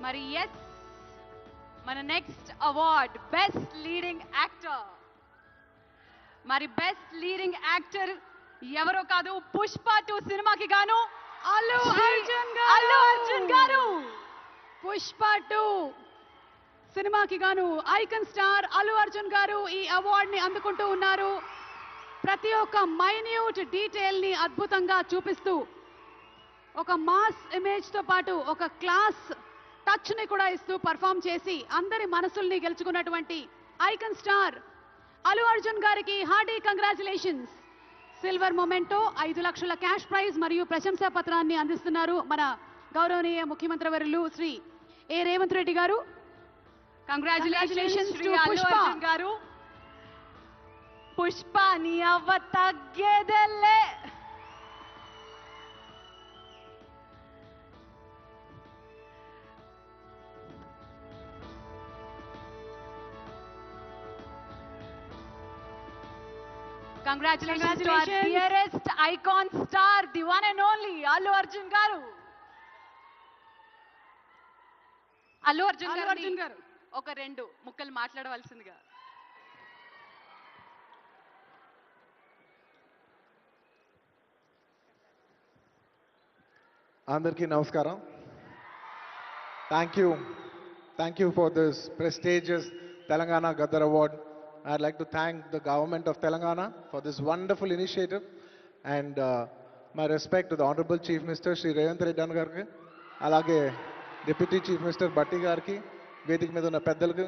మరి ఎస్, మన next award best leading actor. మరి బెస్ట్ లీడింగ్ యాక్టర్ ఎవరో కాదు, పుష్ప 2 సినిమాకి గాను అల్లు అర్జున్ గారు. పుష్ప 2 సినిమాకి గాను ఐకాన్ స్టార్ అల్లు అర్జున్ గారు ఈ అవార్డ్ ని అందుకుంటూ ఉన్నారు. ప్రతి ఒక్క మైన్యూట్ డీటెయిల్ ని అద్భుతంగా చూపిస్తూ ఒక మాస్ ఇమేజ్ తో పాటు ఒక క్లాస్ టచ్ ని కూడా ఇస్తూ పర్ఫామ్ చేసి అందరి మనసుల్ని గెలుచుకున్నటువంటి ఐకాన్ స్టార్ అల్లు అర్జున్ గారికి హార్డీ కంగ్రాచులేషన్స్. సిల్వర్ మొమెంటో, 5 లక్షల క్యాష్ ప్రైజ్ మరియు ప్రశంసా పత్రాన్ని అందిస్తున్నారు మన గౌరవనీయ ముఖ్యమంత్రి వర్యులు శ్రీ ఏ రేవంత్ రెడ్డి గారు. కంగ్రాచులేషన్స్ టు పుష్ప గారు. పుష్ప నీ అవ్వ తగ్గేదెల్లే. Congratulations to our dearest icon star, the one and only Allu Arjun garu. Allu Arjun garu ఒక 2 ముక్కలు మాట్లాడవలసిందిగా. అందరికీ నమస్కారం. Thank you for this prestigious Telangana Gaddar Award. I'd like to thank the government of Telangana for this wonderful initiative, and my respect to the Honorable Chief Minister Shri Revanth Reddy గారికి, అలాగే Deputy Chief Minister Batti గారికి, వేదిక మీద ఉన్న పెద్దలకు,